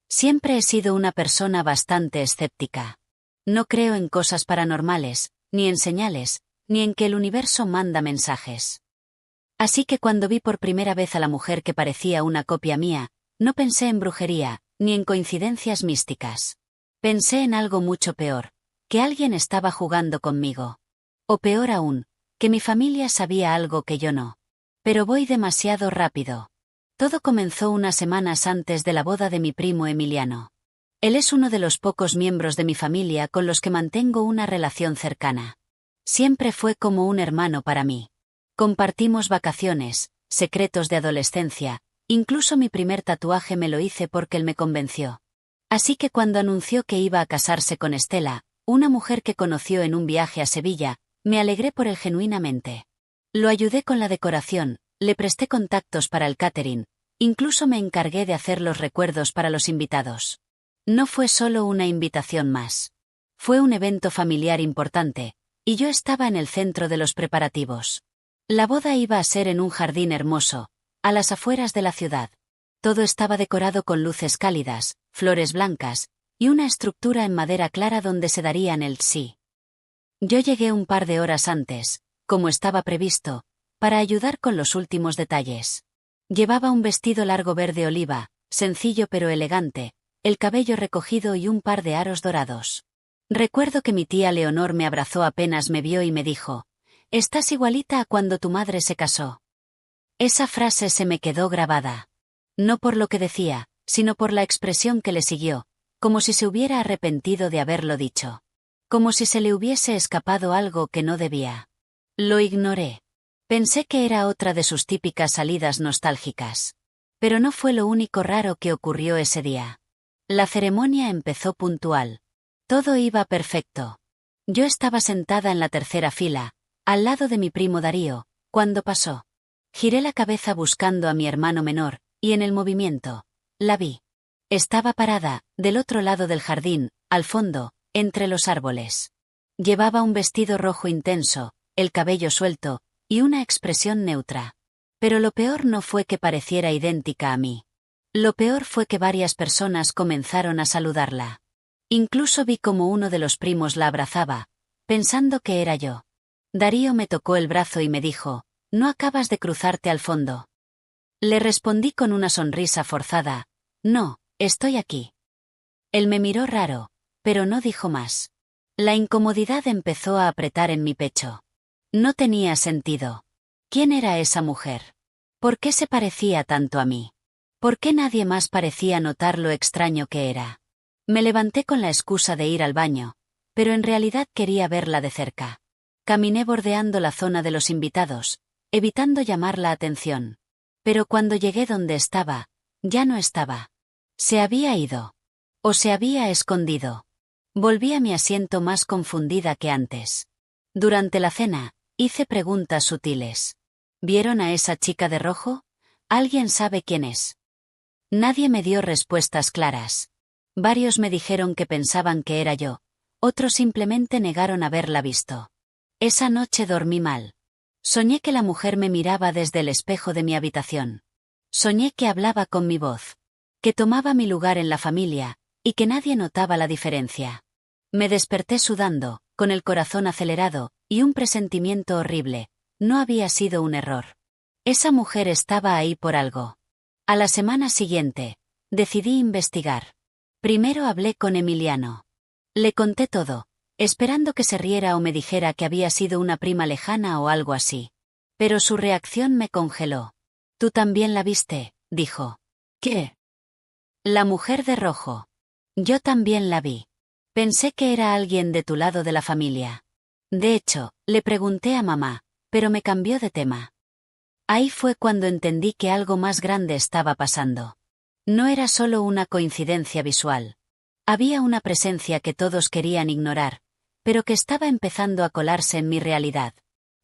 Siempre he sido una persona bastante escéptica. No creo en cosas paranormales, ni en señales, ni en que el universo manda mensajes. Así que cuando vi por primera vez a la mujer que parecía una copia mía, no pensé en brujería, ni en coincidencias místicas. Pensé en algo mucho peor, que alguien estaba jugando conmigo. O peor aún, que mi familia sabía algo que yo no. Pero voy demasiado rápido. Todo comenzó unas semanas antes de la boda de mi primo Emiliano. Él es uno de los pocos miembros de mi familia con los que mantengo una relación cercana. Siempre fue como un hermano para mí. Compartimos vacaciones, secretos de adolescencia, incluso mi primer tatuaje me lo hice porque él me convenció. Así que cuando anunció que iba a casarse con Estela, una mujer que conoció en un viaje a Sevilla, me alegré por él genuinamente. Lo ayudé con la decoración, le presté contactos para el catering, incluso me encargué de hacer los recuerdos para los invitados. No fue solo una invitación más. Fue un evento familiar importante, y yo estaba en el centro de los preparativos. La boda iba a ser en un jardín hermoso, a las afueras de la ciudad. Todo estaba decorado con luces cálidas, flores blancas, y una estructura en madera clara donde se darían el sí. Yo llegué un par de horas antes, como estaba previsto, para ayudar con los últimos detalles. Llevaba un vestido largo verde oliva, sencillo pero elegante, el cabello recogido y un par de aros dorados. Recuerdo que mi tía Leonor me abrazó apenas me vio y me dijo: «Estás igualita a cuando tu madre se casó». Esa frase se me quedó grabada. No por lo que decía, sino por la expresión que le siguió, como si se hubiera arrepentido de haberlo dicho. Como si se le hubiese escapado algo que no debía. Lo ignoré. Pensé que era otra de sus típicas salidas nostálgicas. Pero no fue lo único raro que ocurrió ese día. La ceremonia empezó puntual. Todo iba perfecto. Yo estaba sentada en la tercera fila, al lado de mi primo Darío, cuando pasó. Giré la cabeza buscando a mi hermano menor, y en el movimiento, la vi. Estaba parada, del otro lado del jardín, al fondo, entre los árboles. Llevaba un vestido rojo intenso, el cabello suelto, y una expresión neutra. Pero lo peor no fue que pareciera idéntica a mí. Lo peor fue que varias personas comenzaron a saludarla. Incluso vi como uno de los primos la abrazaba, pensando que era yo. Darío me tocó el brazo y me dijo: «¿No acabas de cruzarte al fondo?». Le respondí con una sonrisa forzada: «No, estoy aquí». Él me miró raro, pero no dijo más. La incomodidad empezó a apretar en mi pecho. No tenía sentido. ¿Quién era esa mujer? ¿Por qué se parecía tanto a mí? ¿Por qué nadie más parecía notar lo extraño que era? Me levanté con la excusa de ir al baño, pero en realidad quería verla de cerca. Caminé bordeando la zona de los invitados, evitando llamar la atención. Pero cuando llegué donde estaba, ya no estaba. Se había ido. O se había escondido. Volví a mi asiento más confundida que antes. Durante la cena, hice preguntas sutiles. ¿Vieron a esa chica de rojo? ¿Alguien sabe quién es? Nadie me dio respuestas claras. Varios me dijeron que pensaban que era yo, otros simplemente negaron haberla visto. Esa noche dormí mal. Soñé que la mujer me miraba desde el espejo de mi habitación. Soñé que hablaba con mi voz. Que tomaba mi lugar en la familia, y que nadie notaba la diferencia. Me desperté sudando, con el corazón acelerado, y un presentimiento horrible. No había sido un error. Esa mujer estaba ahí por algo. A la semana siguiente, decidí investigar. Primero hablé con Emiliano. Le conté todo, esperando que se riera o me dijera que había sido una prima lejana o algo así. Pero su reacción me congeló. «¿Tú también la viste?», dijo. «¿Qué?». «La mujer de rojo». «Yo también la vi. Pensé que era alguien de tu lado de la familia. De hecho, le pregunté a mamá, pero me cambió de tema». Ahí fue cuando entendí que algo más grande estaba pasando. No era solo una coincidencia visual. Había una presencia que todos querían ignorar, pero que estaba empezando a colarse en mi realidad.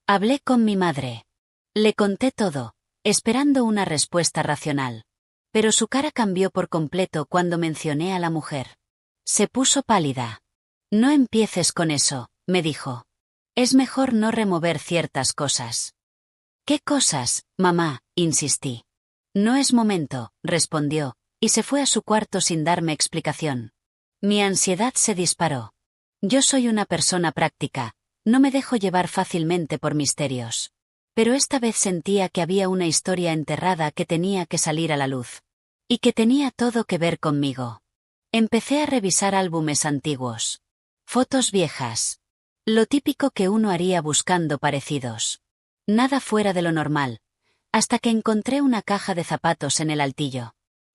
Hablé con mi madre. Le conté todo, esperando una respuesta racional. Pero su cara cambió por completo cuando mencioné a la mujer. Se puso pálida. «No empieces con eso», me dijo. «Es mejor no remover ciertas cosas». «¿Qué cosas, mamá?», insistí. «No es momento», respondió, y se fue a su cuarto sin darme explicación. Mi ansiedad se disparó. Yo soy una persona práctica, no me dejo llevar fácilmente por misterios. Pero esta vez sentía que había una historia enterrada que tenía que salir a la luz. Y que tenía todo que ver conmigo. Empecé a revisar álbumes antiguos. Fotos viejas. Lo típico que uno haría buscando parecidos. Nada fuera de lo normal. Hasta que encontré una caja de zapatos en el altillo.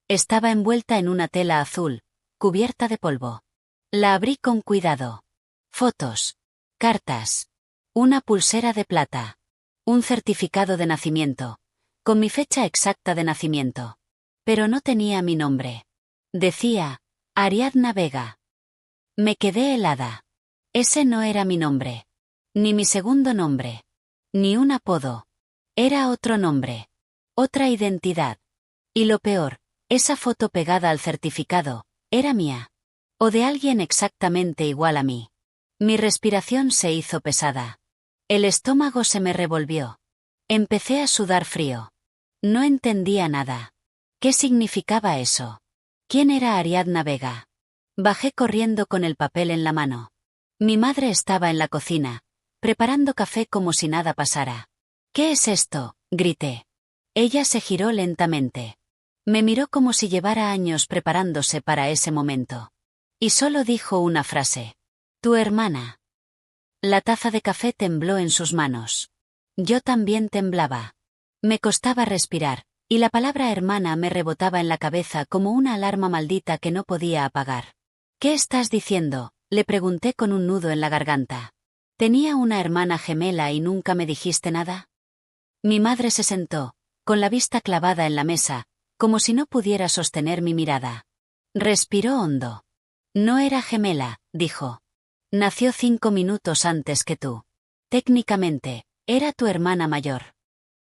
Estaba envuelta en una tela azul, cubierta de polvo. La abrí con cuidado. Fotos. Cartas. Una pulsera de plata. Un certificado de nacimiento. Con mi fecha exacta de nacimiento. Pero no tenía mi nombre. Decía, Ariadna Vega. Me quedé helada. Ese no era mi nombre. Ni mi segundo nombre. Ni un apodo. Era otro nombre. Otra identidad. Y lo peor, esa foto pegada al certificado, era mía. O de alguien exactamente igual a mí. Mi respiración se hizo pesada. El estómago se me revolvió. Empecé a sudar frío. No entendía nada. ¿Qué significaba eso? ¿Quién era Ariadna Vega? Bajé corriendo con el papel en la mano. Mi madre estaba en la cocina, preparando café como si nada pasara. ¿Qué es esto?, grité. Ella se giró lentamente. Me miró como si llevara años preparándose para ese momento. Y solo dijo una frase. Tu hermana. La taza de café tembló en sus manos. Yo también temblaba. Me costaba respirar, y la palabra hermana me rebotaba en la cabeza como una alarma maldita que no podía apagar. ¿Qué estás diciendo?, le pregunté con un nudo en la garganta. ¿Tenía una hermana gemela y nunca me dijiste nada? Mi madre se sentó, con la vista clavada en la mesa, como si no pudiera sostener mi mirada. Respiró hondo. No era gemela, dijo. Nació 5 minutos antes que tú. Técnicamente, era tu hermana mayor.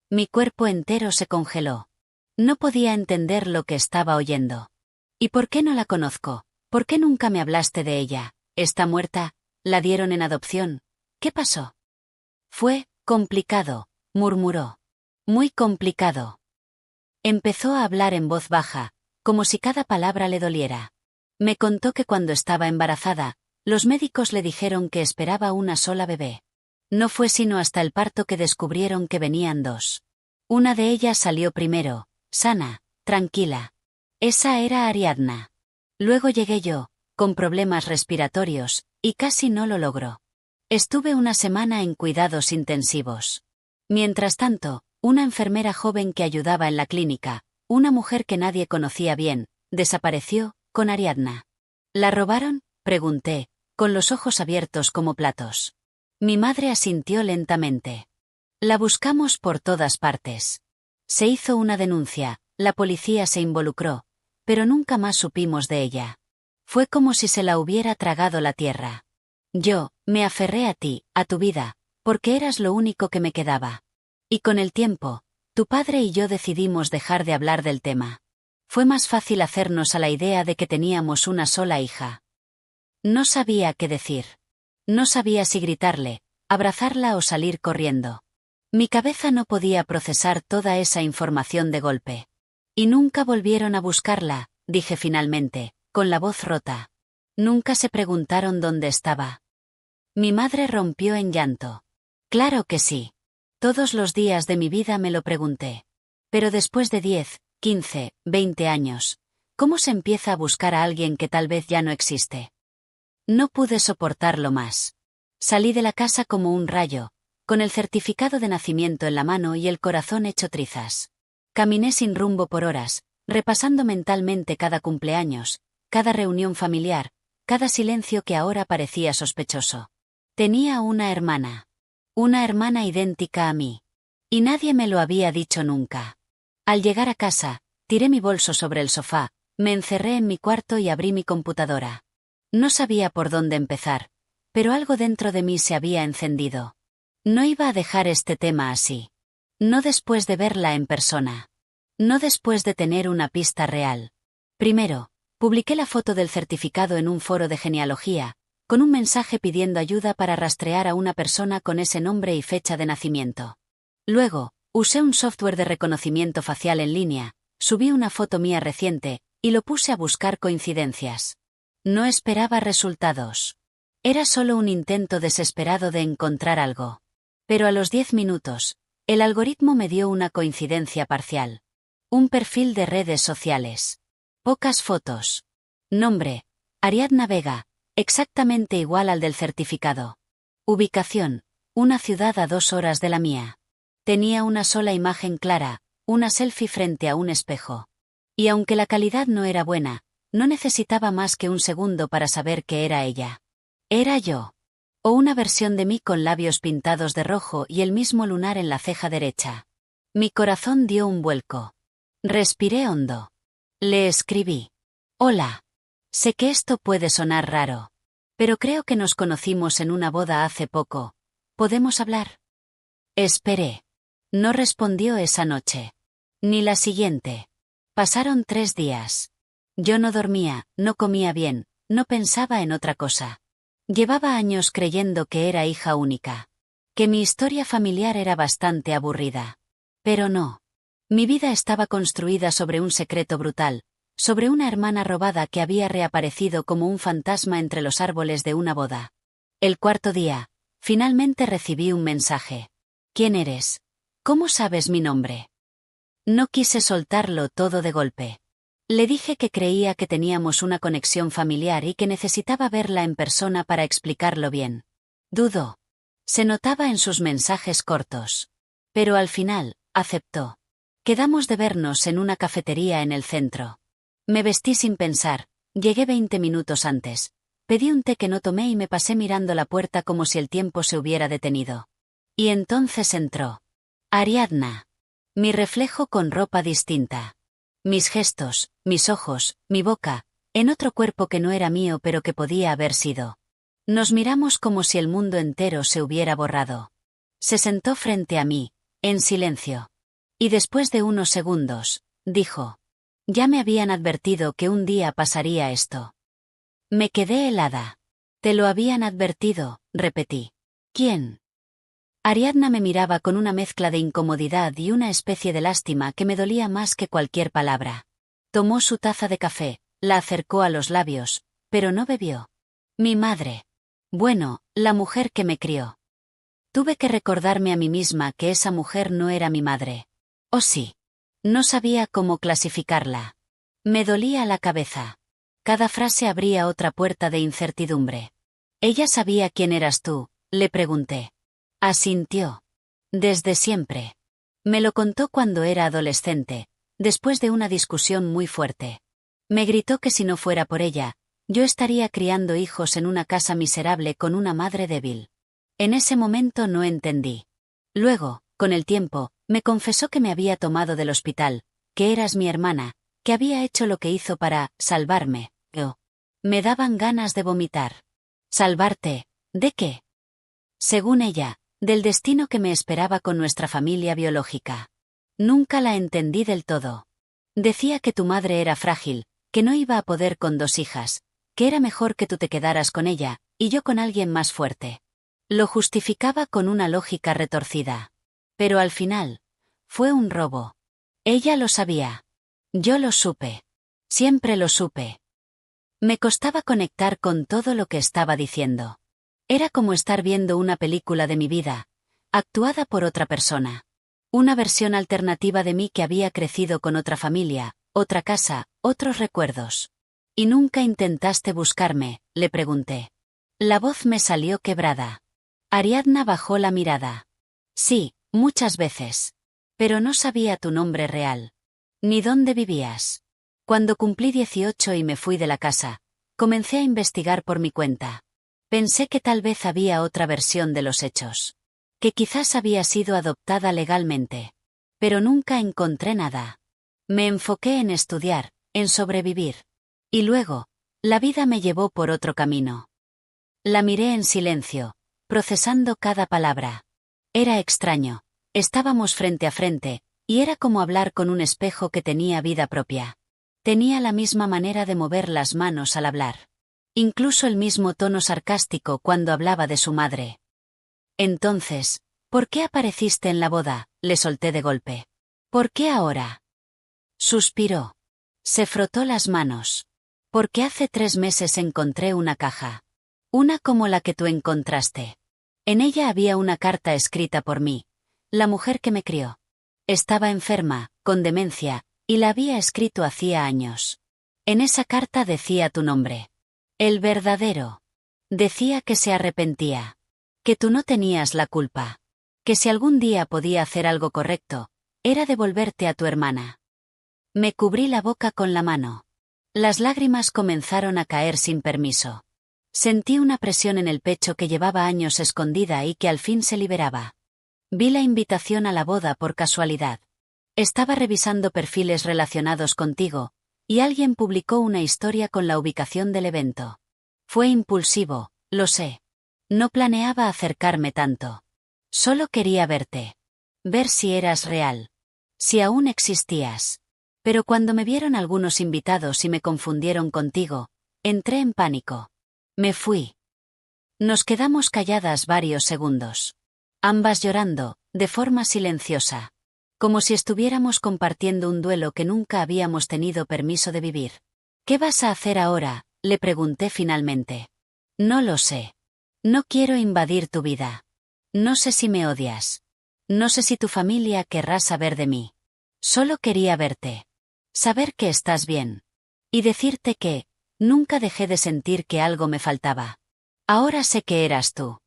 Mi cuerpo entero se congeló. No podía entender lo que estaba oyendo. ¿Y por qué no la conozco? ¿Por qué nunca me hablaste de ella? ¿Está muerta? ¿La dieron en adopción? ¿Qué pasó? Fue complicado, murmuró. Muy complicado. Empezó a hablar en voz baja, como si cada palabra le doliera. Me contó que cuando estaba embarazada, los médicos le dijeron que esperaba una sola bebé. No fue sino hasta el parto que descubrieron que venían 2. Una de ellas salió primero, sana, tranquila. Esa era Ariadna. Luego llegué yo, con problemas respiratorios, y casi no lo logró. Estuve una semana en cuidados intensivos. Mientras tanto, una enfermera joven que ayudaba en la clínica, una mujer que nadie conocía bien, desapareció, con Ariadna. ¿La robaron?, pregunté, con los ojos abiertos como platos. Mi madre asintió lentamente. La buscamos por todas partes. Se hizo una denuncia, la policía se involucró, pero nunca más supimos de ella. Fue como si se la hubiera tragado la tierra. Yo, me aferré a ti, a tu vida, porque eras lo único que me quedaba. Y con el tiempo, tu padre y yo decidimos dejar de hablar del tema. Fue más fácil hacernos a la idea de que teníamos una sola hija. No sabía qué decir. No sabía si gritarle, abrazarla o salir corriendo. Mi cabeza no podía procesar toda esa información de golpe. Y nunca volvieron a buscarla, dije finalmente, con la voz rota. Nunca se preguntaron dónde estaba. Mi madre rompió en llanto. Claro que sí. Todos los días de mi vida me lo pregunté. Pero después de 10, 15, 20 años, ¿cómo se empieza a buscar a alguien que tal vez ya no existe? No pude soportarlo más. Salí de la casa como un rayo, con el certificado de nacimiento en la mano y el corazón hecho trizas. Caminé sin rumbo por horas, repasando mentalmente cada cumpleaños, cada reunión familiar, cada silencio que ahora parecía sospechoso. Tenía una hermana idéntica a mí. Y nadie me lo había dicho nunca. Al llegar a casa, tiré mi bolso sobre el sofá, me encerré en mi cuarto y abrí mi computadora. No sabía por dónde empezar, pero algo dentro de mí se había encendido. No iba a dejar este tema así. No después de verla en persona. No después de tener una pista real. Primero, publiqué la foto del certificado en un foro de genealogía, con un mensaje pidiendo ayuda para rastrear a una persona con ese nombre y fecha de nacimiento. Luego, usé un software de reconocimiento facial en línea, subí una foto mía reciente, y lo puse a buscar coincidencias. No esperaba resultados. Era solo un intento desesperado de encontrar algo. Pero a los 10 minutos, el algoritmo me dio una coincidencia parcial. Un perfil de redes sociales. Pocas fotos. Nombre: Ariadna Vega, exactamente igual al del certificado. Ubicación: una ciudad a 2 horas de la mía. Tenía una sola imagen clara, una selfie frente a un espejo. Y aunque la calidad no era buena, no necesitaba más que un segundo para saber que era ella. Era yo. O una versión de mí con labios pintados de rojo y el mismo lunar en la ceja derecha. Mi corazón dio un vuelco. Respiré hondo. Le escribí: hola. Sé que esto puede sonar raro. Pero creo que nos conocimos en una boda hace poco. ¿Podemos hablar? Esperé. No respondió esa noche. Ni la siguiente. Pasaron 3 días. Yo no dormía, no comía bien, no pensaba en otra cosa. Llevaba años creyendo que era hija única. Que mi historia familiar era bastante aburrida. Pero no. Mi vida estaba construida sobre un secreto brutal, sobre una hermana robada que había reaparecido como un fantasma entre los árboles de una boda. El 4.º día, finalmente recibí un mensaje. ¿Quién eres? ¿Cómo sabes mi nombre? No quise soltarlo todo de golpe. Le dije que creía que teníamos una conexión familiar y que necesitaba verla en persona para explicarlo bien. Dudó. Se notaba en sus mensajes cortos. Pero al final, aceptó. Quedamos de vernos en una cafetería en el centro. Me vestí sin pensar, llegué 20 minutos antes. Pedí un té que no tomé y me pasé mirando la puerta como si el tiempo se hubiera detenido. Y entonces entró. Ariadna. Mi reflejo con ropa distinta. Mis gestos, mis ojos, mi boca, en otro cuerpo que no era mío pero que podía haber sido. Nos miramos como si el mundo entero se hubiera borrado. Se sentó frente a mí, en silencio. Y después de unos segundos, dijo: ya me habían advertido que un día pasaría esto. Me quedé helada. Te lo habían advertido, repetí. ¿Quién? Ariadna me miraba con una mezcla de incomodidad y una especie de lástima que me dolía más que cualquier palabra. Tomó su taza de café, la acercó a los labios, pero no bebió. Mi madre. Bueno, la mujer que me crió. Tuve que recordarme a mí misma que esa mujer no era mi madre. ¿O sí? No sabía cómo clasificarla. Me dolía la cabeza. Cada frase abría otra puerta de incertidumbre. ¿Ella sabía quién eras tú?, le pregunté. Asintió. Desde siempre. Me lo contó cuando era adolescente, después de una discusión muy fuerte. Me gritó que si no fuera por ella, yo estaría criando hijos en una casa miserable con una madre débil. En ese momento no entendí. Luego, con el tiempo, me confesó que me había tomado del hospital, que eras mi hermana, que había hecho lo que hizo para salvarme. Me daban ganas de vomitar. ¿Salvarte? ¿De qué? Según ella, del destino que me esperaba con nuestra familia biológica. Nunca la entendí del todo. Decía que tu madre era frágil, que no iba a poder con 2 hijas, que era mejor que tú te quedaras con ella, y yo con alguien más fuerte. Lo justificaba con una lógica retorcida. Pero al final, fue un robo. Ella lo sabía. Yo lo supe. Siempre lo supe. Me costaba conectar con todo lo que estaba diciendo. Era como estar viendo una película de mi vida, actuada por otra persona. Una versión alternativa de mí que había crecido con otra familia, otra casa, otros recuerdos. ¿Y nunca intentaste buscarme?, le pregunté. La voz me salió quebrada. Ariadna bajó la mirada. Sí, muchas veces. Pero no sabía tu nombre real. Ni dónde vivías. Cuando cumplí 18 y me fui de la casa, comencé a investigar por mi cuenta. Pensé que tal vez había otra versión de los hechos. Que quizás había sido adoptada legalmente. Pero nunca encontré nada. Me enfoqué en estudiar, en sobrevivir. Y luego, la vida me llevó por otro camino. La miré en silencio, procesando cada palabra. Era extraño. Estábamos frente a frente, y era como hablar con un espejo que tenía vida propia. Tenía la misma manera de mover las manos al hablar. Incluso el mismo tono sarcástico cuando hablaba de su madre. Entonces, ¿por qué apareciste en la boda?, le solté de golpe. ¿Por qué ahora? Suspiró. Se frotó las manos. Porque hace 3 meses encontré una caja. Una como la que tú encontraste. En ella había una carta escrita por mí, la mujer que me crió. Estaba enferma, con demencia, y la había escrito hacía años. En esa carta decía tu nombre. El verdadero. Decía que se arrepentía. Que tú no tenías la culpa. Que si algún día podía hacer algo correcto, era devolverte a tu hermana. Me cubrí la boca con la mano. Las lágrimas comenzaron a caer sin permiso. Sentí una presión en el pecho que llevaba años escondida y que al fin se liberaba. Vi la invitación a la boda por casualidad. Estaba revisando perfiles relacionados contigo, y alguien publicó una historia con la ubicación del evento. Fue impulsivo, lo sé. No planeaba acercarme tanto. Solo quería verte. Ver si eras real. Si aún existías. Pero cuando me vieron algunos invitados y me confundieron contigo, entré en pánico. Me fui. Nos quedamos calladas varios segundos. Ambas llorando, de forma silenciosa. Como si estuviéramos compartiendo un duelo que nunca habíamos tenido permiso de vivir. ¿Qué vas a hacer ahora?, le pregunté finalmente. No lo sé. No quiero invadir tu vida. No sé si me odias. No sé si tu familia querrá saber de mí. Solo quería verte. Saber que estás bien. Y decirte que nunca dejé de sentir que algo me faltaba. Ahora sé que eras tú.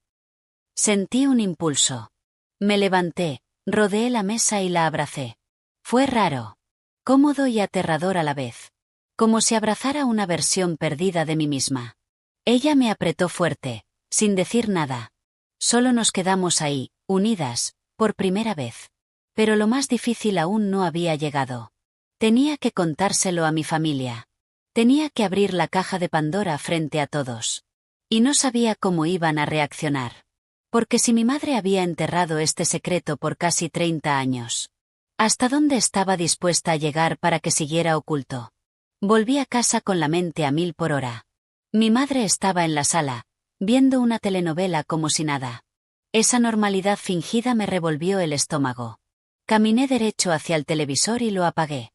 Sentí un impulso. Me levanté, rodeé la mesa y la abracé. Fue raro. Cómodo y aterrador a la vez. Como si abrazara una versión perdida de mí misma. Ella me apretó fuerte, sin decir nada. Solo nos quedamos ahí, unidas, por primera vez. Pero lo más difícil aún no había llegado. Tenía que contárselo a mi familia. Tenía que abrir la caja de Pandora frente a todos. Y no sabía cómo iban a reaccionar. Porque si mi madre había enterrado este secreto por casi 30 años. ¿Hasta dónde estaba dispuesta a llegar para que siguiera oculto? Volví a casa con la mente a 1000 por hora. Mi madre estaba en la sala, viendo una telenovela como si nada. Esa normalidad fingida me revolvió el estómago. Caminé derecho hacia el televisor y lo apagué.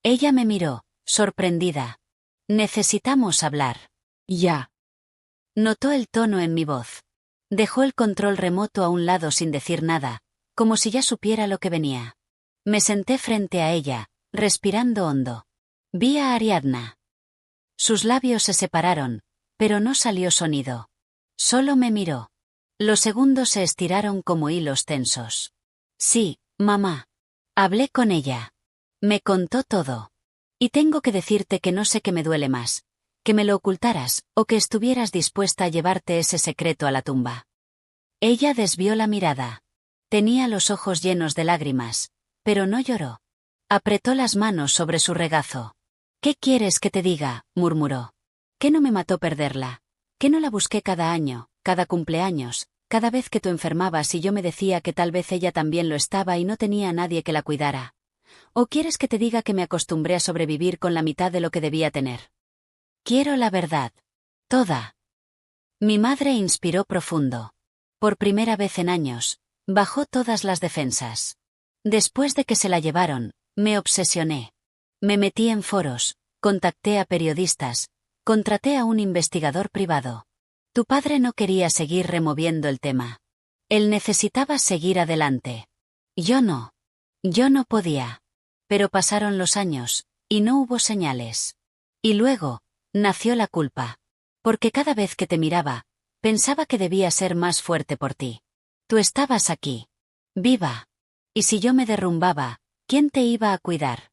Ella me miró, sorprendida. Necesitamos hablar. Ya. Notó el tono en mi voz. Dejó el control remoto a un lado sin decir nada, como si ya supiera lo que venía. Me senté frente a ella, respirando hondo. Vi a Ariadna. Sus labios se separaron, pero no salió sonido. Solo me miró. Los segundos se estiraron como hilos tensos. Sí, mamá. Hablé con ella. Me contó todo. Y tengo que decirte que no sé qué me duele más. Que me lo ocultaras, o que estuvieras dispuesta a llevarte ese secreto a la tumba. Ella desvió la mirada. Tenía los ojos llenos de lágrimas, pero no lloró. Apretó las manos sobre su regazo. ¿Qué quieres que te diga?, murmuró. ¿Que no me mató perderla? ¿Que no la busqué cada año, cada cumpleaños, cada vez que tú enfermabas y yo me decía que tal vez ella también lo estaba y no tenía a nadie que la cuidara? ¿O quieres que te diga que me acostumbré a sobrevivir con la mitad de lo que debía tener? Quiero la verdad. Toda. Mi madre inspiró profundo. Por primera vez en años, bajó todas las defensas. Después de que se la llevaron, me obsesioné. Me metí en foros, contacté a periodistas, contraté a un investigador privado. Tu padre no quería seguir removiendo el tema. Él necesitaba seguir adelante. Yo no. Yo no podía. Pero pasaron los años, y no hubo señales. Y luego, nació la culpa. Porque cada vez que te miraba, pensaba que debía ser más fuerte por ti. Tú estabas aquí. Viva. Y si yo me derrumbaba, ¿quién te iba a cuidar?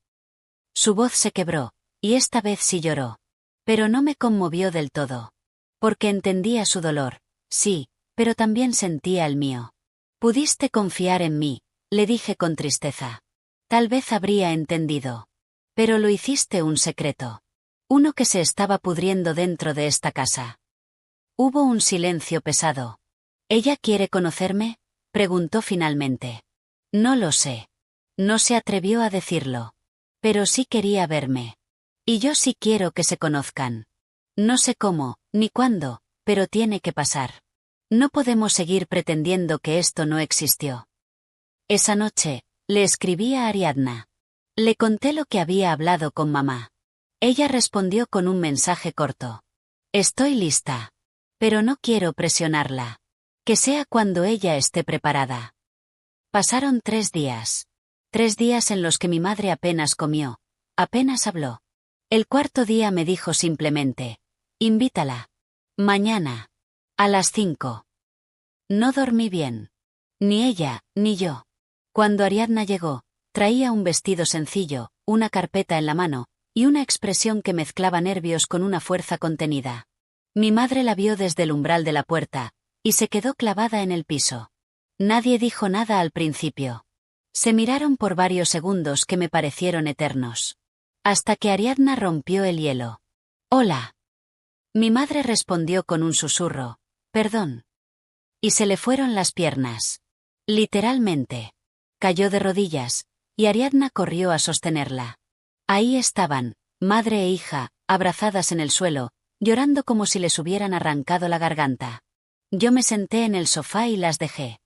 Su voz se quebró, y esta vez sí lloró. Pero no me conmovió del todo. Porque entendía su dolor, sí, pero también sentía el mío. Pudiste confiar en mí, le dije con tristeza. Tal vez habría entendido. Pero lo hiciste un secreto. Uno que se estaba pudriendo dentro de esta casa. Hubo un silencio pesado. ¿Ella quiere conocerme?, preguntó finalmente. No lo sé. No se atrevió a decirlo. Pero sí quería verme. Y yo sí quiero que se conozcan. No sé cómo, ni cuándo, pero tiene que pasar. No podemos seguir pretendiendo que esto no existió. Esa noche, le escribí a Ariadna. Le conté lo que había hablado con mamá. Ella respondió con un mensaje corto. Estoy lista. Pero no quiero presionarla. Que sea cuando ella esté preparada. Pasaron 3 días. 3 días en los que mi madre apenas comió, apenas habló. El cuarto día me dijo simplemente, invítala. Mañana. A las 5. No dormí bien. Ni ella, ni yo. Cuando Ariadna llegó, traía un vestido sencillo, una carpeta en la mano, y una expresión que mezclaba nervios con una fuerza contenida. Mi madre la vio desde el umbral de la puerta, y se quedó clavada en el piso. Nadie dijo nada al principio. Se miraron por varios segundos que me parecieron eternos. Hasta que Ariadna rompió el hielo. «Hola». Mi madre respondió con un susurro, «Perdón». Y se le fueron las piernas. Literalmente. Cayó de rodillas, y Ariadna corrió a sostenerla. Ahí estaban, madre e hija, abrazadas en el suelo, llorando como si les hubieran arrancado la garganta. Yo me senté en el sofá y las dejé.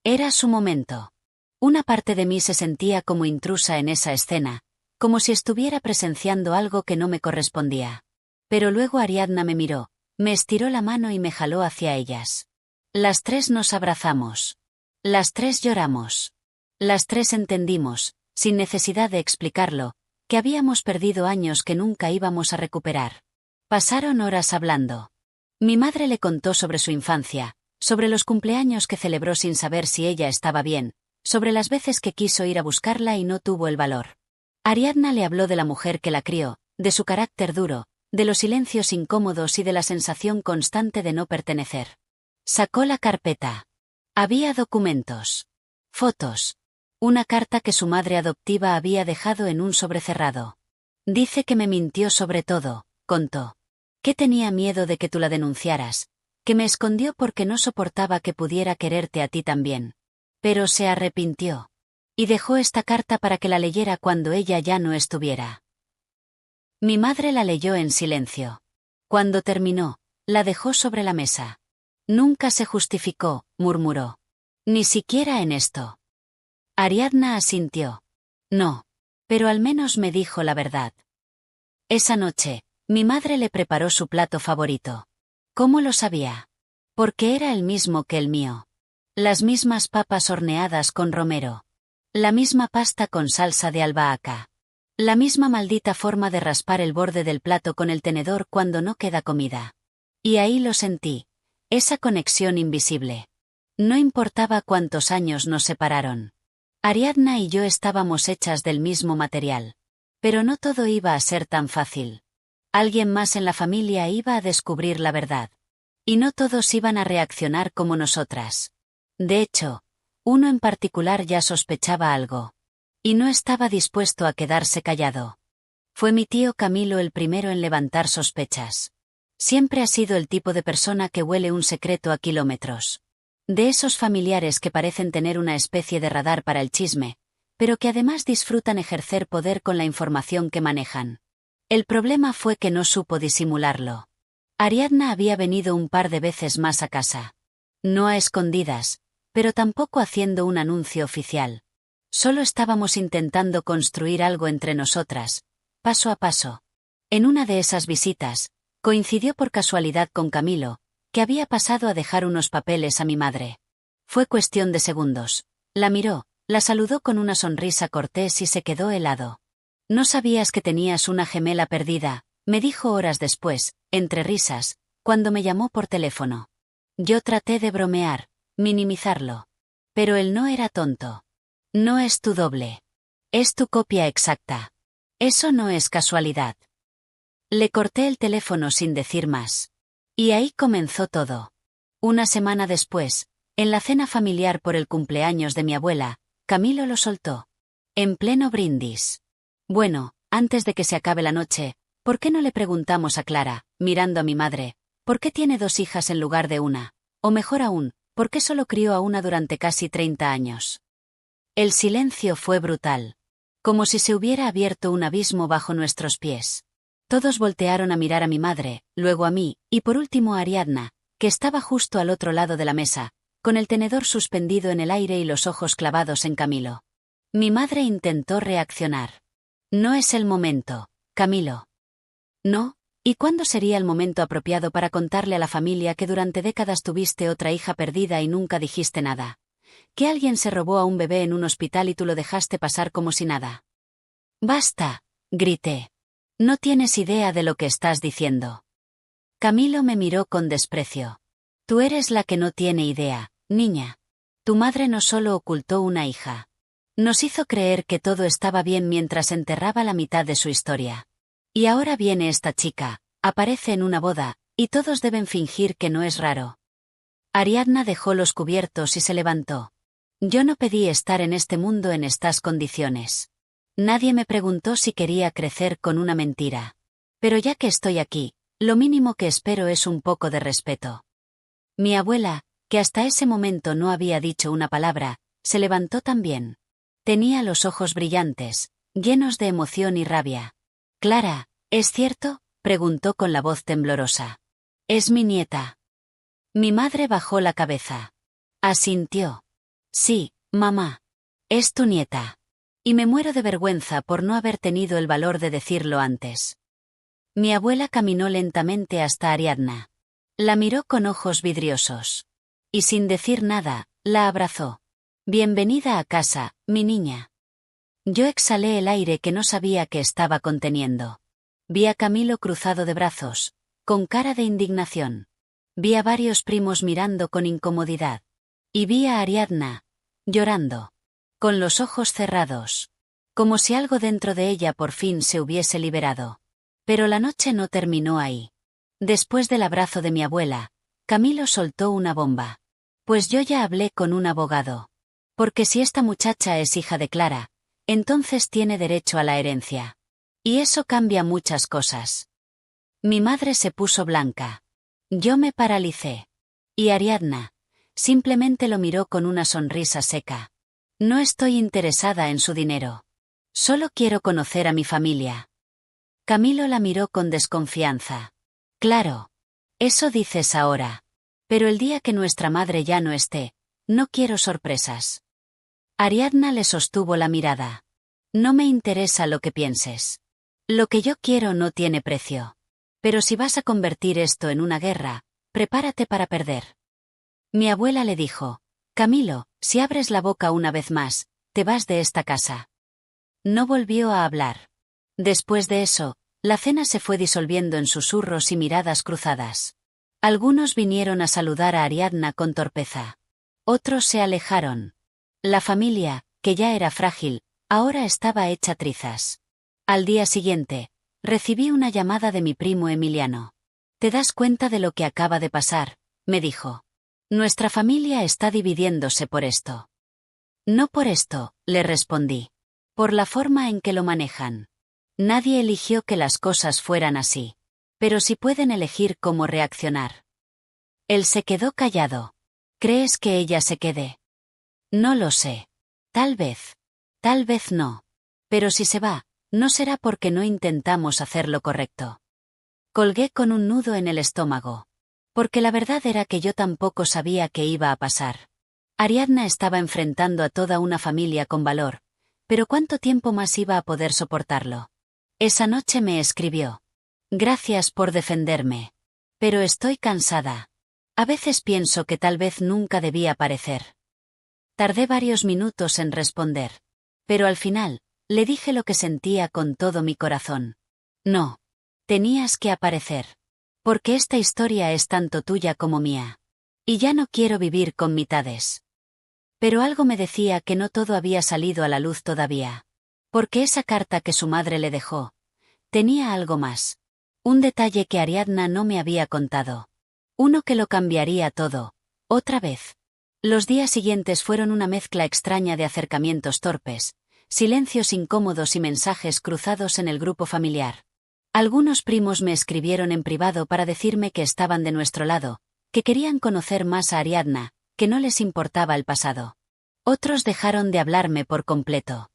Era su momento. Una parte de mí se sentía como intrusa en esa escena, como si estuviera presenciando algo que no me correspondía. Pero luego Ariadna me miró, me estiró la mano y me jaló hacia ellas. Las 3 nos abrazamos. Las 3 lloramos. Las 3 entendimos, sin necesidad de explicarlo, que habíamos perdido años que nunca íbamos a recuperar. Pasaron horas hablando. Mi madre le contó sobre su infancia, sobre los cumpleaños que celebró sin saber si ella estaba bien, sobre las veces que quiso ir a buscarla y no tuvo el valor. Ariadna le habló de la mujer que la crió, de su carácter duro, de los silencios incómodos y de la sensación constante de no pertenecer. Sacó la carpeta. Había documentos. Fotos. Una carta que su madre adoptiva había dejado en un sobre cerrado. Dice que me mintió sobre todo, contó. Que tenía miedo de que tú la denunciaras, que me escondió porque no soportaba que pudiera quererte a ti también. Pero se arrepintió. Y dejó esta carta para que la leyera cuando ella ya no estuviera. Mi madre la leyó en silencio. Cuando terminó, la dejó sobre la mesa. Nunca se justificó, murmuró. Ni siquiera en esto. Ariadna asintió. No. Pero al menos me dijo la verdad. Esa noche, mi madre le preparó su plato favorito. ¿Cómo lo sabía? Porque era el mismo que el mío. Las mismas papas horneadas con romero. La misma pasta con salsa de albahaca. La misma maldita forma de raspar el borde del plato con el tenedor cuando no queda comida. Y ahí lo sentí. Esa conexión invisible. No importaba cuántos años nos separaron. Ariadna y yo estábamos hechas del mismo material. Pero no todo iba a ser tan fácil. Alguien más en la familia iba a descubrir la verdad. Y no todos iban a reaccionar como nosotras. De hecho, uno en particular ya sospechaba algo. Y no estaba dispuesto a quedarse callado. Fue mi tío Camilo el primero en levantar sospechas. Siempre ha sido el tipo de persona que huele un secreto a kilómetros. De esos familiares que parecen tener una especie de radar para el chisme, pero que además disfrutan ejercer poder con la información que manejan. El problema fue que no supo disimularlo. Ariadna había venido un par de veces más a casa. No a escondidas, pero tampoco haciendo un anuncio oficial. Solo estábamos intentando construir algo entre nosotras, paso a paso. En una de esas visitas, coincidió por casualidad con Camilo, que había pasado a dejar unos papeles a mi madre. Fue cuestión de segundos. La miró, la saludó con una sonrisa cortés y se quedó helado. «No sabías que tenías una gemela perdida», me dijo horas después, entre risas, cuando me llamó por teléfono. Yo traté de bromear, minimizarlo. Pero él no era tonto. «No es tu doble. Es tu copia exacta. Eso no es casualidad». Le corté el teléfono sin decir más. Y ahí comenzó todo. Una semana después, en la cena familiar por el cumpleaños de mi abuela, Camilo lo soltó. En pleno brindis. «Bueno, antes de que se acabe la noche, ¿por qué no le preguntamos a Clara, mirando a mi madre, por qué tiene 2 hijas en lugar de una? O mejor aún, ¿por qué solo crió a una durante casi 30 años? El silencio fue brutal. Como si se hubiera abierto un abismo bajo nuestros pies. Todos voltearon a mirar a mi madre, luego a mí, y por último a Ariadna, que estaba justo al otro lado de la mesa, con el tenedor suspendido en el aire y los ojos clavados en Camilo. Mi madre intentó reaccionar. «No es el momento, Camilo». No, ¿y cuándo sería el momento apropiado para contarle a la familia que durante décadas tuviste otra hija perdida y nunca dijiste nada? Que alguien se robó a un bebé en un hospital y tú lo dejaste pasar como si nada. Basta, grité. No tienes idea de lo que estás diciendo. Camilo me miró con desprecio. Tú eres la que no tiene idea, niña. Tu madre no solo ocultó una hija. Nos hizo creer que todo estaba bien mientras enterraba la mitad de su historia. Y ahora viene esta chica, aparece en una boda, y todos deben fingir que no es raro. Ariadna dejó los cubiertos y se levantó. Yo no pedí estar en este mundo en estas condiciones. Nadie me preguntó si quería crecer con una mentira. Pero ya que estoy aquí, lo mínimo que espero es un poco de respeto. Mi abuela, que hasta ese momento no había dicho una palabra, se levantó también. Tenía los ojos brillantes, llenos de emoción y rabia. Clara, ¿es cierto?, preguntó con la voz temblorosa. Es mi nieta. Mi madre bajó la cabeza. Asintió. Sí, mamá. Es tu nieta. Y me muero de vergüenza por no haber tenido el valor de decirlo antes. Mi abuela caminó lentamente hasta Ariadna. La miró con ojos vidriosos. Y sin decir nada, la abrazó. Bienvenida a casa, mi niña. Yo exhalé el aire que no sabía que estaba conteniendo. Vi a Camilo cruzado de brazos, con cara de indignación. Vi a varios primos mirando con incomodidad. Y vi a Ariadna, llorando. Con los ojos cerrados. Como si algo dentro de ella por fin se hubiese liberado. Pero la noche no terminó ahí. Después del abrazo de mi abuela, Camilo soltó una bomba. Pues yo ya hablé con un abogado. Porque si esta muchacha es hija de Clara, entonces tiene derecho a la herencia. Y eso cambia muchas cosas. Mi madre se puso blanca. Yo me paralicé. Y Ariadna simplemente lo miró con una sonrisa seca. No estoy interesada en su dinero. Solo quiero conocer a mi familia. Camilo la miró con desconfianza. Claro. Eso dices ahora. Pero el día que nuestra madre ya no esté, no quiero sorpresas. Ariadna le sostuvo la mirada. No me interesa lo que pienses. Lo que yo quiero no tiene precio. Pero si vas a convertir esto en una guerra, prepárate para perder. Mi abuela le dijo, Camilo, si abres la boca una vez más, te vas de esta casa. No volvió a hablar. Después de eso, la cena se fue disolviendo en susurros y miradas cruzadas. Algunos vinieron a saludar a Ariadna con torpeza. Otros se alejaron. La familia, que ya era frágil, ahora estaba hecha trizas. Al día siguiente, recibí una llamada de mi primo Emiliano. ¿Te das cuenta de lo que acaba de pasar?, me dijo. Nuestra familia está dividiéndose por esto. No por esto, le respondí. Por la forma en que lo manejan. Nadie eligió que las cosas fueran así. Pero sí pueden elegir cómo reaccionar. Él se quedó callado. ¿Crees que ella se quede? No lo sé. Tal vez no. Pero si se va, no será porque no intentamos hacer lo correcto. Colgué con un nudo en el estómago. Porque la verdad era que yo tampoco sabía qué iba a pasar. Ariadna estaba enfrentando a toda una familia con valor, pero ¿cuánto tiempo más iba a poder soportarlo? Esa noche me escribió. Gracias por defenderme. Pero estoy cansada. A veces pienso que tal vez nunca debí aparecer. Tardé varios minutos en responder. Pero al final, le dije lo que sentía con todo mi corazón. No. Tenías que aparecer. Porque esta historia es tanto tuya como mía. Y ya no quiero vivir con mitades. Pero algo me decía que no todo había salido a la luz todavía. Porque esa carta que su madre le dejó tenía algo más. Un detalle que Ariadna no me había contado. Uno que lo cambiaría todo. Otra vez. Los días siguientes fueron una mezcla extraña de acercamientos torpes, silencios incómodos y mensajes cruzados en el grupo familiar. Algunos primos me escribieron en privado para decirme que estaban de nuestro lado, que querían conocer más a Ariadna, que no les importaba el pasado. Otros dejaron de hablarme por completo.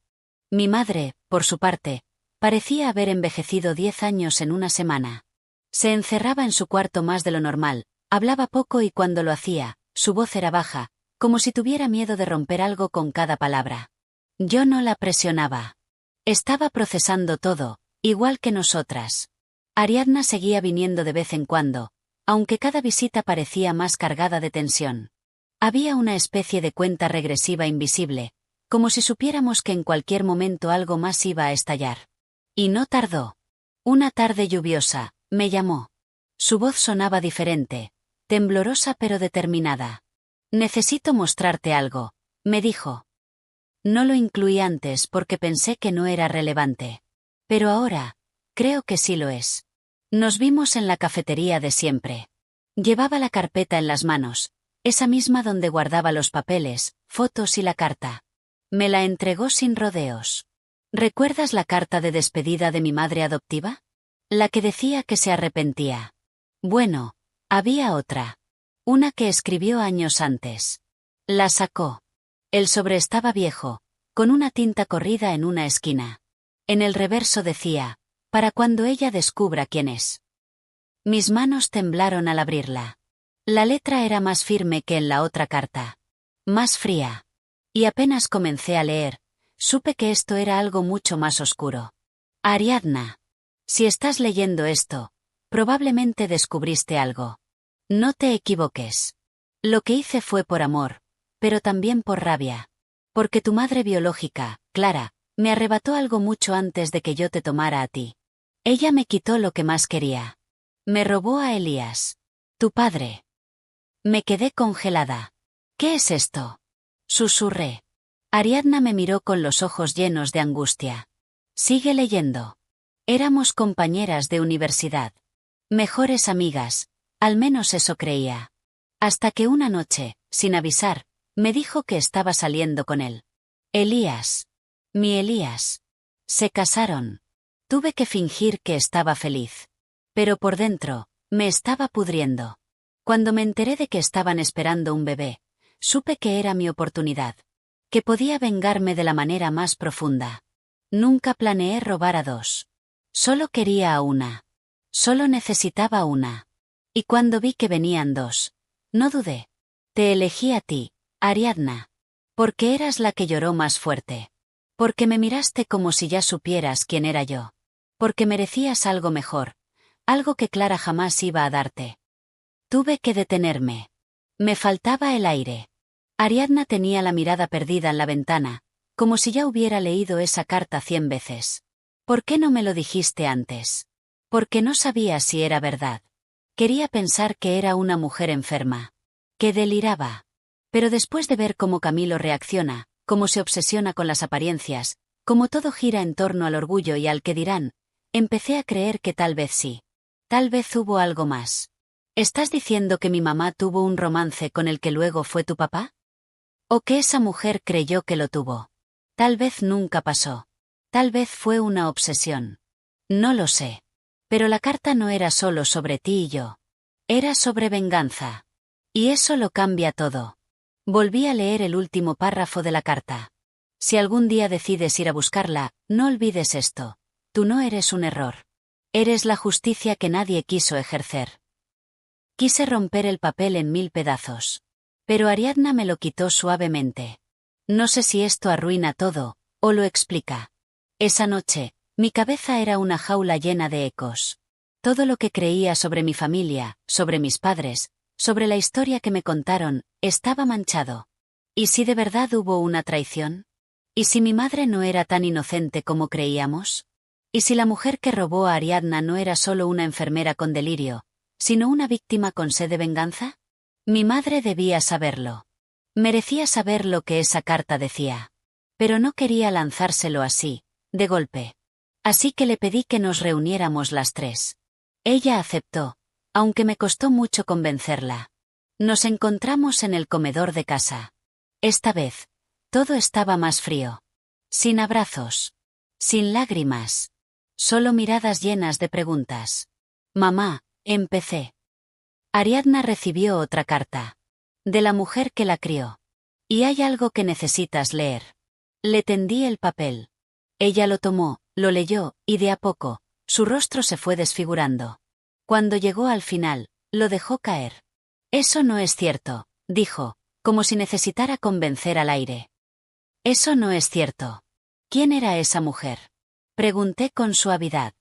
Mi madre, por su parte, parecía haber envejecido 10 años en una semana. Se encerraba en su cuarto más de lo normal, hablaba poco y cuando lo hacía, su voz era baja, como si tuviera miedo de romper algo con cada palabra. Yo no la presionaba. Estaba procesando todo, igual que nosotras. Ariadna seguía viniendo de vez en cuando, aunque cada visita parecía más cargada de tensión. Había una especie de cuenta regresiva invisible, como si supiéramos que en cualquier momento algo más iba a estallar. Y no tardó. Una tarde lluviosa, me llamó. Su voz sonaba diferente, temblorosa pero determinada. «Necesito mostrarte algo», me dijo. No lo incluí antes porque pensé que no era relevante. Pero ahora, creo que sí lo es. Nos vimos en la cafetería de siempre. Llevaba la carpeta en las manos, esa misma donde guardaba los papeles, fotos y la carta. Me la entregó sin rodeos. ¿Recuerdas la carta de despedida de mi madre adoptiva? La que decía que se arrepentía. Bueno, había otra. Una que escribió años antes. La sacó. El sobre estaba viejo, con una tinta corrida en una esquina. En el reverso decía, para cuando ella descubra quién es. Mis manos temblaron al abrirla. La letra era más firme que en la otra carta. Más fría. Y apenas comencé a leer, supe que esto era algo mucho más oscuro. Ariadna. Si estás leyendo esto, probablemente descubriste algo. No te equivoques. Lo que hice fue por amor, pero también por rabia. Porque tu madre biológica, Clara, me arrebató algo mucho antes de que yo te tomara a ti. Ella me quitó lo que más quería. Me robó a Elías. Tu padre. Me quedé congelada. ¿Qué es esto? Susurré. Ariadna me miró con los ojos llenos de angustia. Sigue leyendo. Éramos compañeras de universidad. Mejores amigas, al menos eso creía. Hasta que una noche, sin avisar, me dijo que estaba saliendo con él. Elías. Mi Elías. Se casaron. Tuve que fingir que estaba feliz. Pero por dentro, me estaba pudriendo. Cuando me enteré de que estaban esperando un bebé, supe que era mi oportunidad. Que podía vengarme de la manera más profunda. Nunca planeé robar a dos. Solo quería a una. Solo necesitaba una. Y cuando vi que venían dos, no dudé. Te elegí a ti, Ariadna. Porque eras la que lloró más fuerte. Porque me miraste como si ya supieras quién era yo. Porque merecías algo mejor. Algo que Clara jamás iba a darte. Tuve que detenerme. Me faltaba el aire. Ariadna tenía la mirada perdida en la ventana, como si ya hubiera leído esa carta 100 veces. ¿Por qué no me lo dijiste antes? Porque no sabía si era verdad. Quería pensar que era una mujer enferma. Que deliraba. Pero después de ver cómo Camilo reacciona, cómo se obsesiona con las apariencias, cómo todo gira en torno al orgullo y al que dirán, empecé a creer que tal vez sí. Tal vez hubo algo más. ¿Estás diciendo que mi mamá tuvo un romance con el que luego fue tu papá? ¿O que esa mujer creyó que lo tuvo? Tal vez nunca pasó. Tal vez fue una obsesión. No lo sé. Pero la carta no era solo sobre ti y yo. Era sobre venganza. Y eso lo cambia todo. Volví a leer el último párrafo de la carta. Si algún día decides ir a buscarla, no olvides esto. Tú no eres un error. Eres la justicia que nadie quiso ejercer. Quise romper el papel en 1000 pedazos. Pero Ariadna me lo quitó suavemente. No sé si esto arruina todo, o lo explica. Esa noche, mi cabeza era una jaula llena de ecos. Todo lo que creía sobre mi familia, sobre mis padres, sobre la historia que me contaron, estaba manchado. ¿Y si de verdad hubo una traición? ¿Y si mi madre no era tan inocente como creíamos? ¿Y si la mujer que robó a Ariadna no era solo una enfermera con delirio, sino una víctima con sed de venganza? Mi madre debía saberlo. Merecía saber lo que esa carta decía. Pero no quería lanzárselo así, de golpe. Así que le pedí que nos reuniéramos las tres. Ella aceptó, aunque me costó mucho convencerla. Nos encontramos en el comedor de casa. Esta vez, todo estaba más frío. Sin abrazos. Sin lágrimas. Solo miradas llenas de preguntas. Mamá, empecé. Ariadna recibió otra carta. De la mujer que la crió. Y hay algo que necesitas leer. Le tendí el papel. Ella lo tomó, lo leyó, y de a poco, su rostro se fue desfigurando. Cuando llegó al final, lo dejó caer. Eso no es cierto, dijo, como si necesitara convencer al aire. Eso no es cierto. ¿Quién era esa mujer? Pregunté con suavidad.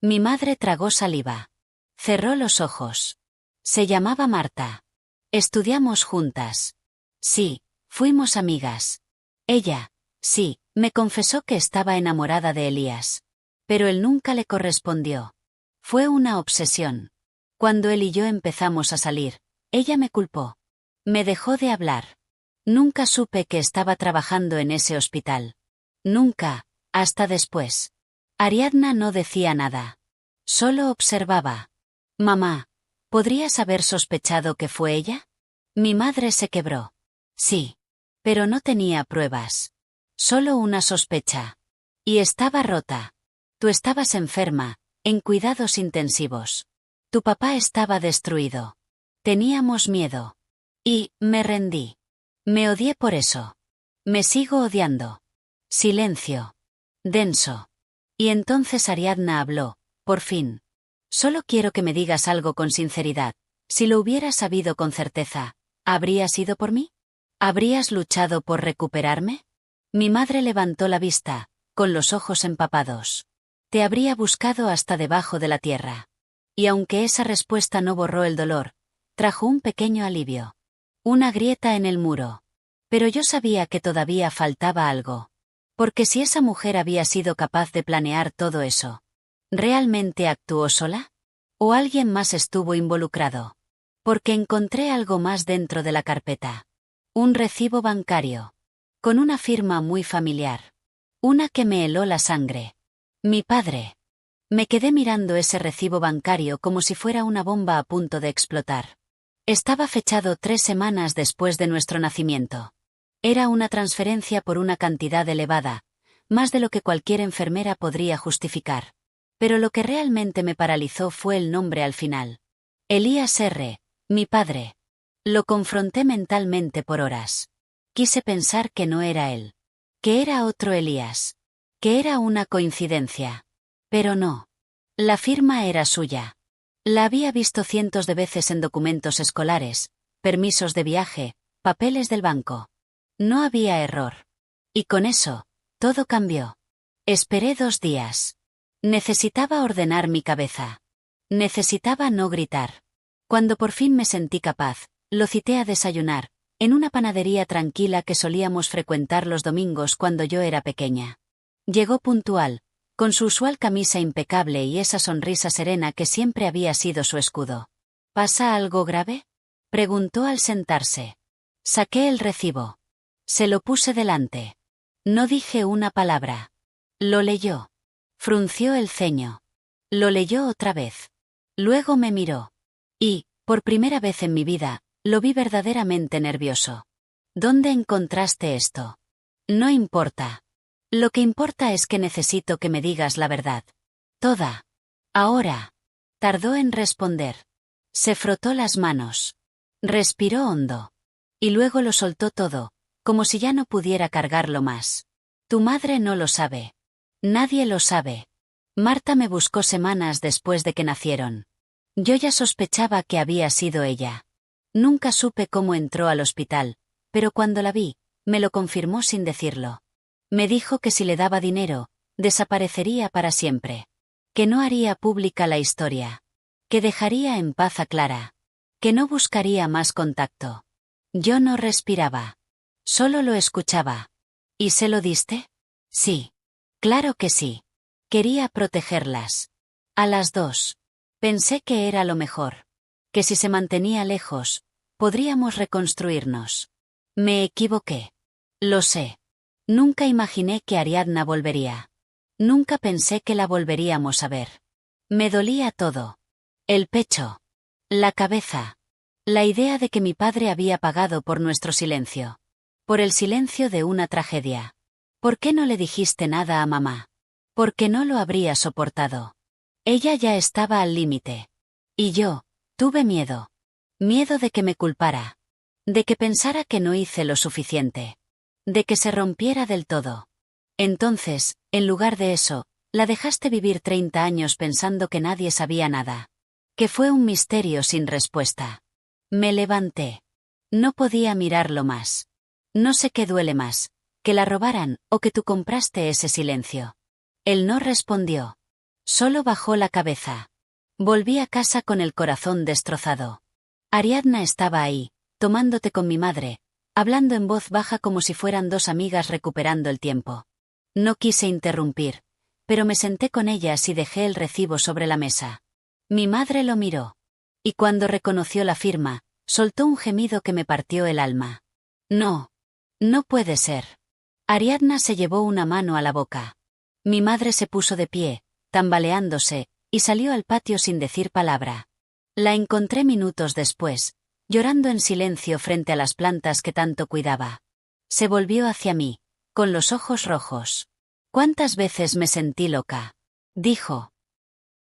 Mi madre tragó saliva. Cerró los ojos. Se llamaba Marta. Estudiamos juntas. Sí, fuimos amigas. Ella, sí, me confesó que estaba enamorada de Elías. Pero él nunca le correspondió. Fue una obsesión. Cuando él y yo empezamos a salir, ella me culpó. Me dejó de hablar. Nunca supe que estaba trabajando en ese hospital. Nunca, hasta después. Ariadna no decía nada. Solo observaba. Mamá, ¿podrías haber sospechado que fue ella? Mi madre se quebró. Sí. Pero no tenía pruebas. Solo una sospecha. Y estaba rota. Tú estabas enferma, en cuidados intensivos. Tu papá estaba destruido. Teníamos miedo. Y, me rendí. Me odié por eso. Me sigo odiando. Silencio. Denso. Y entonces Ariadna habló, por fin. Solo quiero que me digas algo con sinceridad. Si lo hubieras sabido con certeza, ¿habrías ido por mí? ¿Habrías luchado por recuperarme? Mi madre levantó la vista, con los ojos empapados. Te habría buscado hasta debajo de la tierra. Y aunque esa respuesta no borró el dolor, trajo un pequeño alivio. Una grieta en el muro. Pero yo sabía que todavía faltaba algo. Porque si esa mujer había sido capaz de planear todo eso, ¿realmente actuó sola? ¿O alguien más estuvo involucrado? Porque encontré algo más dentro de la carpeta. Un recibo bancario. Con una firma muy familiar. Una que me heló la sangre. Mi padre. Me quedé mirando ese recibo bancario como si fuera una bomba a punto de explotar. Estaba fechado 3 semanas después de nuestro nacimiento. Era una transferencia por una cantidad elevada, más de lo que cualquier enfermera podría justificar. Pero lo que realmente me paralizó fue el nombre al final. Elías R., mi padre. Lo confronté mentalmente por horas. Quise pensar que no era él. Que era otro Elías. Que era una coincidencia. Pero no. La firma era suya. La había visto cientos de veces en documentos escolares, permisos de viaje, papeles del banco. No había error. Y con eso, todo cambió. Esperé 2 días. Necesitaba ordenar mi cabeza. Necesitaba no gritar. Cuando por fin me sentí capaz, lo cité a desayunar, en una panadería tranquila que solíamos frecuentar los domingos cuando yo era pequeña. Llegó puntual, con su usual camisa impecable y esa sonrisa serena que siempre había sido su escudo. ¿Pasa algo grave?, preguntó al sentarse. Saqué el recibo. Se lo puse delante. No dije una palabra. Lo leyó. Frunció el ceño. Lo leyó otra vez. Luego me miró. Y, por primera vez en mi vida, lo vi verdaderamente nervioso. ¿Dónde encontraste esto? No importa. Lo que importa es que necesito que me digas la verdad. Toda. Ahora. Tardó en responder. Se frotó las manos. Respiró hondo. Y luego lo soltó todo, como si ya no pudiera cargarlo más. Tu madre no lo sabe. Nadie lo sabe. Marta me buscó semanas después de que nacieron. Yo ya sospechaba que había sido ella. Nunca supe cómo entró al hospital, pero cuando la vi, me lo confirmó sin decirlo. Me dijo que si le daba dinero, desaparecería para siempre. Que no haría pública la historia. Que dejaría en paz a Clara. Que no buscaría más contacto. Yo no respiraba. Solo lo escuchaba. ¿Y se lo diste? Sí. Claro que sí. Quería protegerlas. A las 2. Pensé que era lo mejor. Que si se mantenía lejos, podríamos reconstruirnos. Me equivoqué. Lo sé. Nunca imaginé que Ariadna volvería. Nunca pensé que la volveríamos a ver. Me dolía todo. El pecho. La cabeza. La idea de que mi padre había pagado por nuestro silencio. Por el silencio de una tragedia. ¿Por qué no le dijiste nada a mamá? Porque no lo habría soportado. Ella ya estaba al límite. Y yo, tuve miedo. Miedo de que me culpara. De que pensara que no hice lo suficiente. De que se rompiera del todo. Entonces, en lugar de eso, la dejaste vivir 30 años pensando que nadie sabía nada. Que fue un misterio sin respuesta. Me levanté. No podía mirarlo más. No sé qué duele más, que la robaran o que tú compraste ese silencio. Él no respondió. Solo bajó la cabeza. Volví a casa con el corazón destrozado. Ariadna estaba ahí, tomando té con mi madre, hablando en voz baja como si fueran dos amigas recuperando el tiempo. No quise interrumpir, pero me senté con ellas y dejé el recibo sobre la mesa. Mi madre lo miró. Y cuando reconoció la firma, soltó un gemido que me partió el alma. No. No puede ser. Ariadna se llevó una mano a la boca. Mi madre se puso de pie, tambaleándose, y salió al patio sin decir palabra. La encontré minutos después, llorando en silencio frente a las plantas que tanto cuidaba. Se volvió hacia mí, con los ojos rojos. ¿Cuántas veces me sentí loca?, dijo.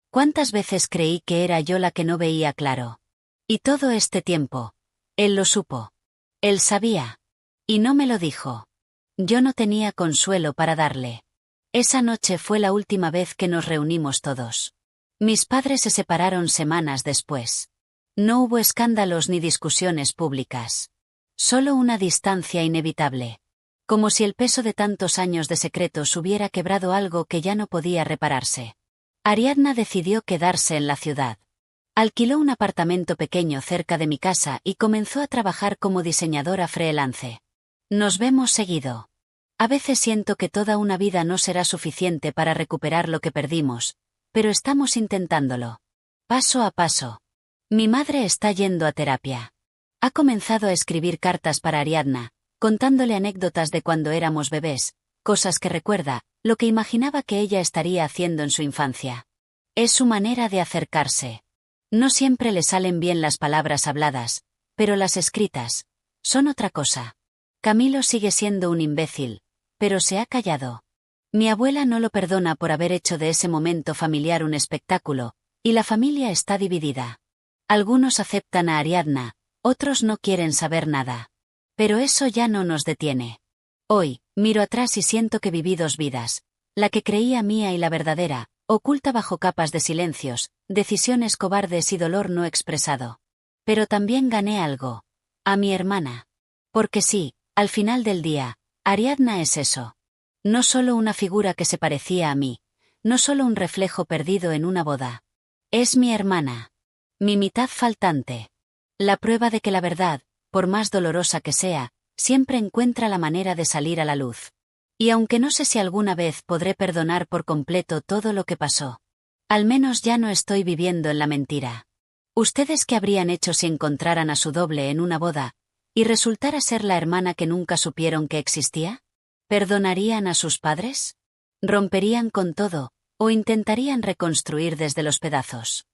¿Cuántas veces creí que era yo la que no veía claro? Y todo este tiempo, él lo supo. Él sabía. Y no me lo dijo. Yo no tenía consuelo para darle. Esa noche fue la última vez que nos reunimos todos. Mis padres se separaron semanas después. No hubo escándalos ni discusiones públicas. Solo una distancia inevitable. Como si el peso de tantos años de secretos hubiera quebrado algo que ya no podía repararse. Ariadna decidió quedarse en la ciudad. Alquiló un apartamento pequeño cerca de mi casa y comenzó a trabajar como diseñadora freelance. Nos vemos seguido. A veces siento que toda una vida no será suficiente para recuperar lo que perdimos, pero estamos intentándolo. Paso a paso. Mi madre está yendo a terapia. Ha comenzado a escribir cartas para Ariadna, contándole anécdotas de cuando éramos bebés, cosas que recuerda, lo que imaginaba que ella estaría haciendo en su infancia. Es su manera de acercarse. No siempre le salen bien las palabras habladas, pero las escritas son otra cosa. Camilo sigue siendo un imbécil, pero se ha callado. Mi abuela no lo perdona por haber hecho de ese momento familiar un espectáculo, y la familia está dividida. Algunos aceptan a Ariadna, otros no quieren saber nada. Pero eso ya no nos detiene. Hoy, miro atrás y siento que viví dos vidas, la que creía mía y la verdadera, oculta bajo capas de silencios, decisiones cobardes y dolor no expresado. Pero también gané algo. A mi hermana. Porque sí, al final del día, Ariadna es eso. No solo una figura que se parecía a mí, no solo un reflejo perdido en una boda. Es mi hermana. Mi mitad faltante. La prueba de que la verdad, por más dolorosa que sea, siempre encuentra la manera de salir a la luz. Y aunque no sé si alguna vez podré perdonar por completo todo lo que pasó, al menos ya no estoy viviendo en la mentira. ¿Ustedes qué habrían hecho si encontraran a su doble en una boda, y resultara ser la hermana que nunca supieron que existía? ¿Perdonarían a sus padres? ¿Romperían con todo, o intentarían reconstruir desde los pedazos?